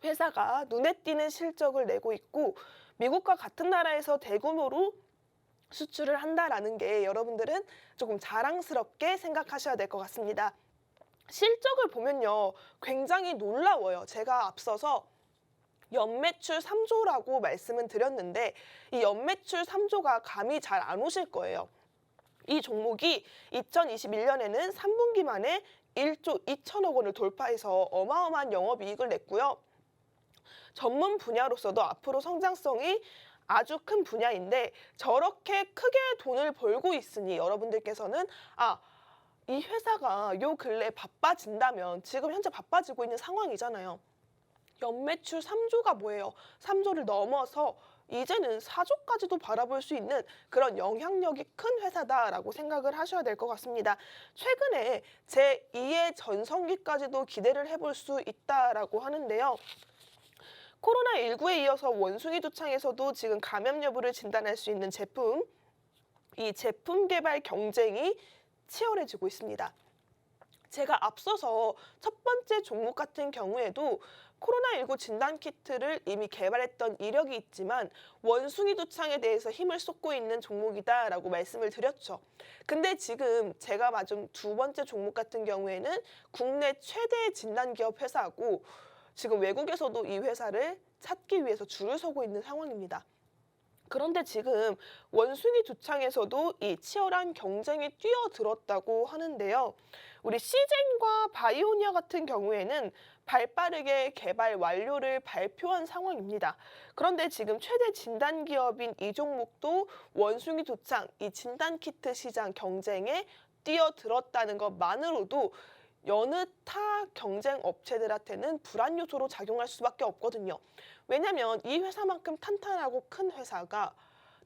[SPEAKER 1] 회사가 눈에 띄는 실적을 내고 있고 미국과 같은 나라에서 대규모로 수출을 한다라는 게 여러분들은 조금 자랑스럽게 생각하셔야 될 것 같습니다. 실적을 보면요, 굉장히 놀라워요. 제가 앞서서 연매출 3조라고 말씀은 드렸는데 이 연매출 3조가 감이 잘 안 오실 거예요. 이 종목이 2021년에는 3분기 만에 1조 2천억 원을 돌파해서 어마어마한 영업이익을 냈고요. 전문 분야로서도 앞으로 성장성이 아주 큰 분야인데 저렇게 크게 돈을 벌고 있으니 여러분들께서는 이 회사가 요 근래 바빠진다면 지금 현재 바빠지고 있는 상황이잖아요. 연매출 3조가 뭐예요? 3조를 넘어서 이제는 4조까지도 바라볼 수 있는 그런 영향력이 큰 회사다라고 생각을 하셔야 될 것 같습니다. 최근에 제2의 전성기까지도 기대를 해볼 수 있다라고 하는데요. 코로나19에 이어서 원숭이 도창에서도 지금 감염 여부를 진단할 수 있는 제품, 이 제품 개발 경쟁이 치열해지고 있습니다. 제가 앞서서 첫 번째 종목 같은 경우에도 코로나19 진단키트를 이미 개발했던 이력이 있지만 원숭이 두창에 대해서 힘을 쏟고 있는 종목이다라고 말씀을 드렸죠. 근데 지금 제가 맞은 두 번째 종목 같은 경우에는 국내 최대 진단기업 회사고 지금 외국에서도 이 회사를 찾기 위해서 줄을 서고 있는 상황입니다. 그런데 지금 원숭이 두창에서도 이 치열한 경쟁에 뛰어들었다고 하는데요. 우리 시젠과 바이오니아 같은 경우에는 발빠르게 개발 완료를 발표한 상황입니다. 그런데 지금 최대 진단 기업인 이 종목도 원숭이 두창, 이 진단키트 시장 경쟁에 뛰어들었다는 것만으로도 여느 타 경쟁 업체들한테는 불안 요소로 작용할 수밖에 없거든요. 왜냐면 이 회사만큼 탄탄하고 큰 회사가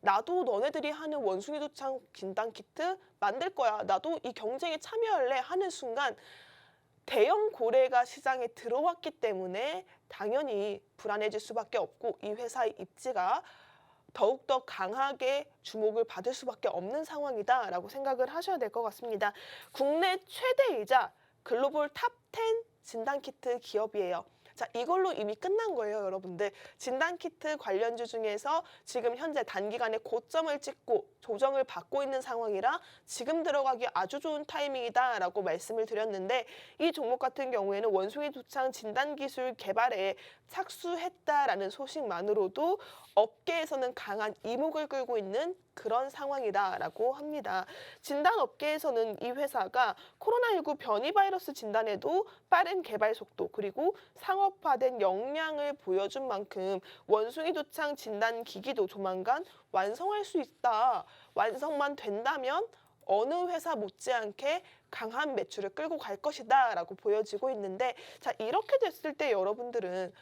[SPEAKER 1] 나도 너네들이 하는 원숭이 두창 진단 키트 만들 거야. 나도 이 경쟁에 참여할래 하는 순간 대형 고래가 시장에 들어왔기 때문에 당연히 불안해질 수밖에 없고 이 회사의 입지가 더욱더 강하게 주목을 받을 수밖에 없는 상황이다라고 생각을 하셔야 될 것 같습니다. 국내 최대이자 글로벌 탑 10 진단키트 기업이에요. 자, 이걸로 이미 끝난 거예요, 여러분들. 진단키트 관련주 중에서 지금 현재 단기간에 고점을 찍고 조정을 받고 있는 상황이라 지금 들어가기 아주 좋은 타이밍이다라고 말씀을 드렸는데 이 종목 같은 경우에는 원숭이 두창 진단기술 개발에 착수했다라는 소식만으로도 업계에서는 강한 이목을 끌고 있는 그런 상황이다라고 합니다. 진단업계에서는 이 회사가 코로나19 변이 바이러스 진단에도 빠른 개발 속도 그리고 상업화된 역량을 보여준 만큼 원숭이 두창 진단 기기도 조만간 완성할 수 있다. 완성만 된다면 어느 회사 못지않게 강한 매출을 끌고 갈 것이다 라고 보여지고 있는데 자 이렇게 됐을 때 여러분들은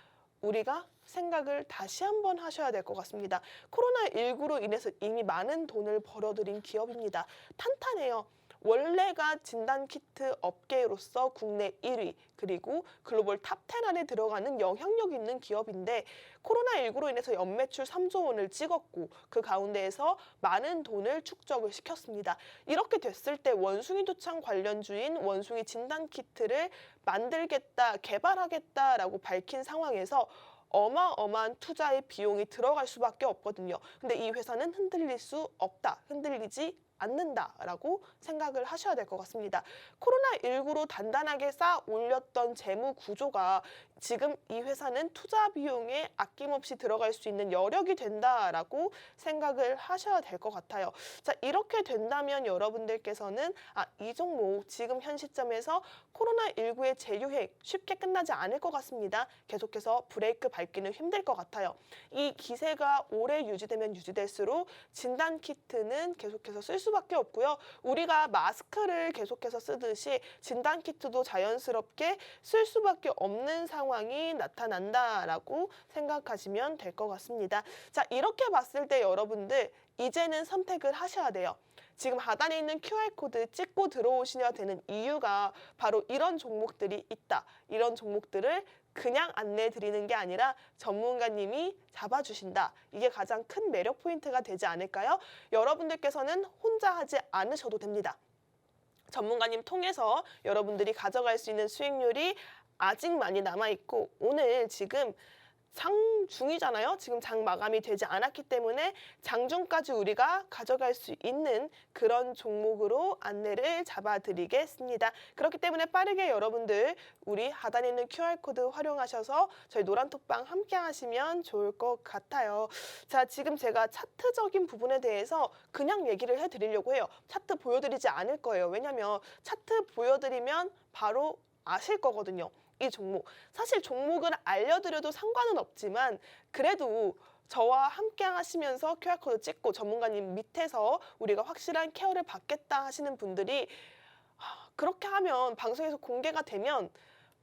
[SPEAKER 1] 우리가 생각을 다시 한번 하셔야 될 것 같습니다. 코로나19로 인해서 이미 많은 돈을 벌어들인 기업입니다. 탄탄해요. 원래가 진단키트 업계로서 국내 1위 그리고 글로벌 탑 10 안에 들어가는 영향력 있는 기업인데 코로나19로 인해서 연매출 3조 원을 찍었고 그 가운데에서 많은 돈을 축적을 시켰습니다. 이렇게 됐을 때 원숭이 두창 관련주인 원숭이 진단키트를 만들겠다, 개발하겠다라고 밝힌 상황에서 어마어마한 투자의 비용이 들어갈 수밖에 없거든요. 근데 이 회사는 흔들릴 수 없다, 흔들리지 않는다라고 생각을 하셔야 될 것 같습니다. 코로나19로 단단하게 쌓아 올렸던 재무 구조가 지금 이 회사는 투자 비용에 아낌없이 들어갈 수 있는 여력이 된다라고 생각을 하셔야 될 것 같아요. 자, 이렇게 된다면 여러분들께서는 이 종목 지금 현 시점에서 코로나19의 재유행 쉽게 끝나지 않을 것 같습니다. 계속해서 브레이크 밟기는 힘들 것 같아요. 이 기세가 오래 유지되면 유지될수록 진단키트는 계속해서 쓸 수밖에 없고요. 우리가 마스크를 계속해서 쓰듯이 진단키트도 자연스럽게 쓸 수밖에 없는 상황이 나타난다라고 생각하시면 될 것 같습니다. 자, 이렇게 봤을 때 여러분들 이제는 선택을 하셔야 돼요. 지금 하단에 있는 QR코드 찍고 들어오셔야 되는 이유가 바로 이런 종목들이 있다. 이런 종목들을 그냥 안내해 드리는 게 아니라 전문가님이 잡아주신다. 이게 가장 큰 매력 포인트가 되지 않을까요? 여러분들께서는 혼자 하지 않으셔도 됩니다. 전문가님 통해서 여러분들이 가져갈 수 있는 수익률이 아직 많이 남아있고 오늘 지금 장중이잖아요. 지금 장 마감이 되지 않았기 때문에 장중까지 우리가 가져갈 수 있는 그런 종목으로 안내를 잡아드리겠습니다. 그렇기 때문에 빠르게 여러분들 우리 하단에 있는 QR코드 활용하셔서 저희 노란톡방 함께 하시면 좋을 것 같아요. 자, 지금 제가 차트적인 부분에 대해서 그냥 얘기를 해드리려고 해요. 차트 보여드리지 않을 거예요. 왜냐하면 차트 보여드리면 바로 아실 거거든요. 이 종목. 사실 종목을 알려드려도 상관은 없지만 그래도 저와 함께 하시면서 QR코드 찍고 전문가님 밑에서 우리가 확실한 케어를 받겠다 하시는 분들이 그렇게 하면 방송에서 공개가 되면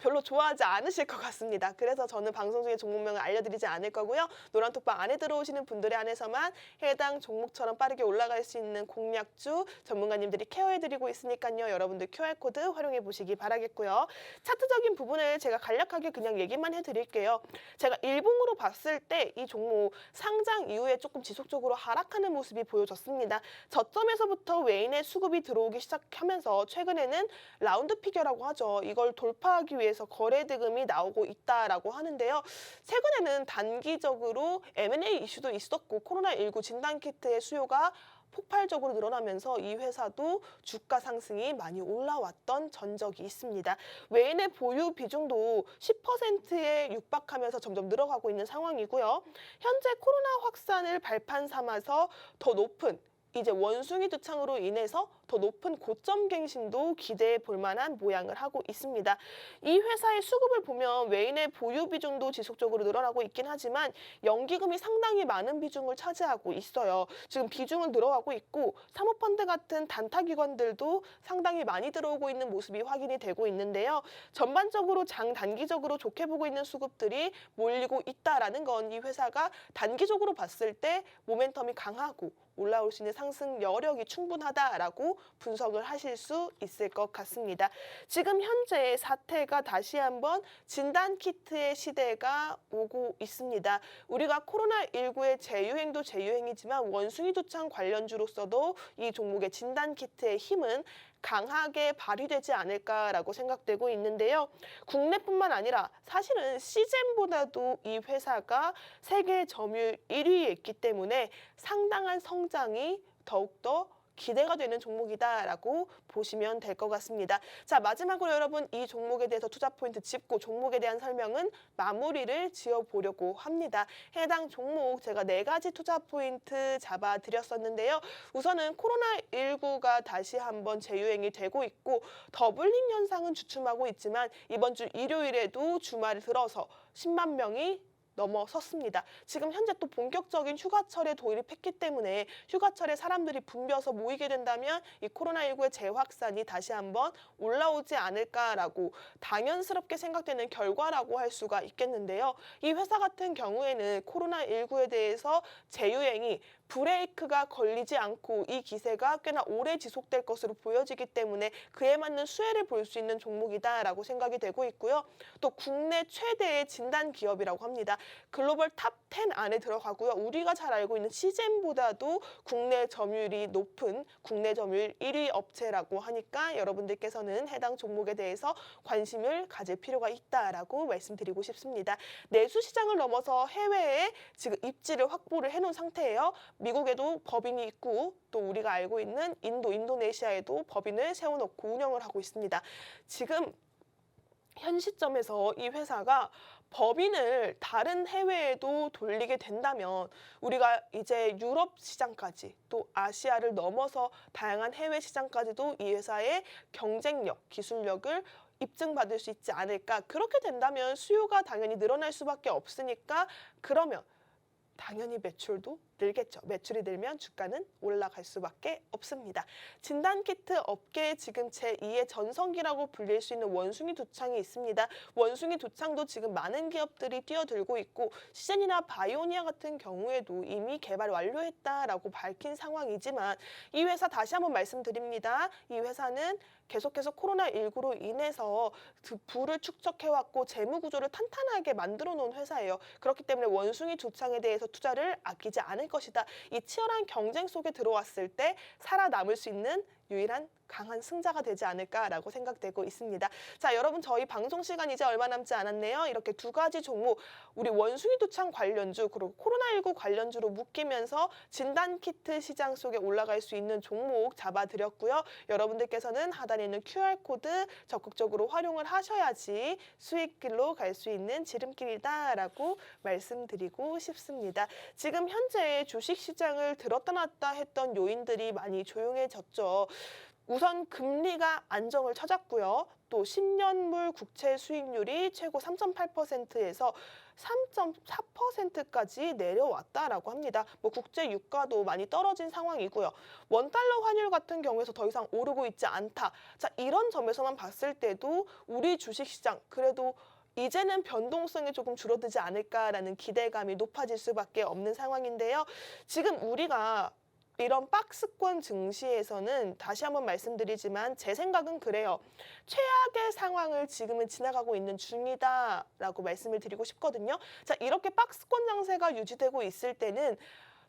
[SPEAKER 1] 별로 좋아하지 않으실 것 같습니다. 그래서 저는 방송 중에 종목명을 알려드리지 않을 거고요. 노란톡방 안에 들어오시는 분들에 한해서만 해당 종목처럼 빠르게 올라갈 수 있는 공략주 전문가님들이 케어해드리고 있으니까요. 여러분들 QR코드 활용해 보시기 바라겠고요. 차트적인 부분을 제가 간략하게 그냥 얘기만 해드릴게요. 제가 일봉으로 봤을 때 이 종목 상장 이후에 조금 지속적으로 하락하는 모습이 보여졌습니다. 저점에서부터 외인의 수급이 들어오기 시작하면서 최근에는 라운드 피겨라고 하죠. 이걸 돌파하기 위해서 거래 대금이 나오고 있다라고 하는데요. 최근에는 단기적으로 M&A 이슈도 있었고 코로나19 진단키트의 수요가 폭발적으로 늘어나면서 이 회사도 주가 상승이 많이 올라왔던 전적이 있습니다. 외인의 보유 비중도 10%에 육박하면서 점점 늘어가고 있는 상황이고요. 현재 코로나 확산을 발판 삼아서 더 높은 이제 원숭이 두창으로 인해서 더 높은 고점 갱신도 기대해 볼 만한 모양을 하고 있습니다. 이 회사의 수급을 보면 외인의 보유 비중도 지속적으로 늘어나고 있긴 하지만 연기금이 상당히 많은 비중을 차지하고 있어요. 지금 비중은 늘어가고 있고 사모펀드 같은 단타기관들도 상당히 많이 들어오고 있는 모습이 확인이 되고 있는데요. 전반적으로 장단기적으로 좋게 보고 있는 수급들이 몰리고 있다라는 건 이 회사가 단기적으로 봤을 때 모멘텀이 강하고 올라올 수 있는 상승 여력이 충분하다라고 분석을 하실 수 있을 것 같습니다. 지금 현재 사태가 다시 한번 진단키트의 시대가 오고 있습니다. 우리가 코로나19의 재유행도 재유행이지만 원숭이 두창 관련주로서도 이 종목의 진단키트의 힘은 강하게 발휘되지 않을까라고 생각되고 있는데요. 국내뿐만 아니라 사실은 시젠보다도 이 회사가 세계 점유율 1위에 있기 때문에 상당한 성장이 더욱더 기대가 되는 종목이다라고 보시면 될 것 같습니다. 자, 마지막으로 여러분 이 종목에 대해서 투자 포인트 짚고 종목에 대한 설명은 마무리를 지어보려고 합니다. 해당 종목 제가 4가지 투자 포인트 잡아드렸었는데요. 우선은 코로나19가 다시 한번 재유행이 되고 있고 더블링 현상은 주춤하고 있지만 이번 주 일요일에도 주말을 들어서 10만 명이 넘어섰습니다. 지금 현재 또 본격적인 휴가철에 돌입했기 때문에 휴가철에 사람들이 붐벼서 모이게 된다면 이 코로나19의 재확산이 다시 한번 올라오지 않을까라고 당연스럽게 생각되는 결과라고 할 수가 있겠는데요. 이 회사 같은 경우에는 코로나19에 대해서 재유행이 브레이크가 걸리지 않고 이 기세가 꽤나 오래 지속될 것으로 보여지기 때문에 그에 맞는 수혜를 볼 수 있는 종목이다라고 생각이 되고 있고요. 또 국내 최대의 진단 기업이라고 합니다. 글로벌 탑 10 안에 들어가고요. 우리가 잘 알고 있는 시젠보다도 국내 점유율이 높은 국내 점유율 1위 업체라고 하니까 여러분들께서는 해당 종목에 대해서 관심을 가질 필요가 있다라고 말씀드리고 싶습니다. 내수 시장을 넘어서 해외에 지금 입지를 확보를 해놓은 상태예요. 미국에도 법인이 있고 또 우리가 알고 있는 인도네시아에도 법인을 세워놓고 운영을 하고 있습니다. 지금 현 시점에서 이 회사가 법인을 다른 해외에도 돌리게 된다면 우리가 이제 유럽 시장까지 또 아시아를 넘어서 다양한 해외 시장까지도 이 회사의 경쟁력, 기술력을 입증받을 수 있지 않을까. 그렇게 된다면 수요가 당연히 늘어날 수밖에 없으니까 그러면 당연히 매출도 늘겠죠. 매출이 늘면 주가는 올라갈 수밖에 없습니다. 진단키트 업계에 지금 제2의 전성기라고 불릴 수 있는 원숭이 두창이 있습니다. 원숭이 두창도 지금 많은 기업들이 뛰어들고 있고 시젠이나 바이오니아 같은 경우에도 이미 개발 완료했다라고 밝힌 상황이지만 이 회사 다시 한번 말씀드립니다. 이 회사는 계속해서 코로나19로 인해서 그 부를 축적해왔고 재무 구조를 탄탄하게 만들어 놓은 회사예요. 그렇기 때문에 원숭이 두창에 대해서 투자를 아끼지 않을 것이다. 이 치열한 경쟁 속에 들어왔을 때 살아남을 수 있는 유일한 강한 승자가 되지 않을까라고 생각되고 있습니다. 자, 여러분 저희 방송 시간 이제 얼마 남지 않았네요. 이렇게 2가지 종목, 우리 원숭이 두창 관련주 그리고 코로나19 관련주로 묶이면서 진단키트 시장 속에 올라갈 수 있는 종목 잡아드렸고요. 여러분들께서는 하단에 있는 QR코드 적극적으로 활용을 하셔야지 수익길로 갈 수 있는 지름길이다라고 말씀드리고 싶습니다. 지금 현재 주식시장을 들었다 놨다 했던 요인들이 많이 조용해졌죠. 우선 금리가 안정을 찾았고요. 또 10년물 국채 수익률이 최고 3.8%에서 3.4%까지 내려왔다라고 합니다. 국제 유가도 많이 떨어진 상황이고요. 원달러 환율 같은 경우에서 더 이상 오르고 있지 않다. 자, 이런 점에서만 봤을 때도 우리 주식시장 그래도 이제는 변동성이 조금 줄어들지 않을까라는 기대감이 높아질 수밖에 없는 상황인데요. 지금 우리가 이런 박스권 증시에서는 다시 한번 말씀드리지만 제 생각은 그래요. 최악의 상황을 지금은 지나가고 있는 중이다라고 말씀을 드리고 싶거든요. 자, 이렇게 박스권 장세가 유지되고 있을 때는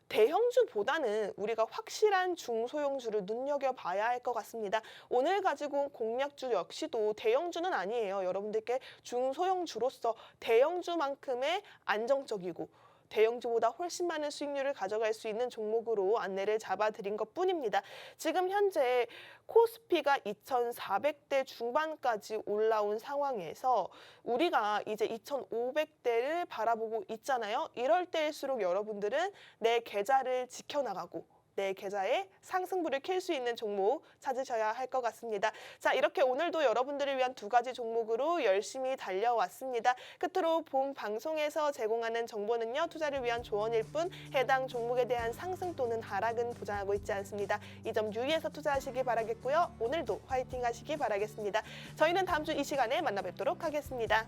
[SPEAKER 1] 대형주보다는 우리가 확실한 중소형주를 눈여겨봐야 할 것 같습니다. 오늘 가지고 온 공략주 역시도 대형주는 아니에요. 여러분들께 중소형주로서 대형주만큼의 안정적이고 대형주보다 훨씬 많은 수익률을 가져갈 수 있는 종목으로 안내를 잡아드린 것뿐입니다. 지금 현재 코스피가 2,400대 중반까지 올라온 상황에서 우리가 이제 2,500대를 바라보고 있잖아요. 이럴 때일수록 여러분들은 내 계좌를 지켜나가고 내 계좌에 상승불을 켤 수 있는 종목 찾으셔야 할 것 같습니다. 자, 이렇게 오늘도 여러분들을 위한 두 가지 종목으로 열심히 달려왔습니다. 끝으로 본 방송에서 제공하는 정보는요, 투자를 위한 조언일 뿐 해당 종목에 대한 상승 또는 하락은 보장하고 있지 않습니다. 이 점 유의해서 투자하시기 바라겠고요. 오늘도 화이팅 하시기 바라겠습니다. 저희는 다음 주 이 시간에 만나 뵙도록 하겠습니다.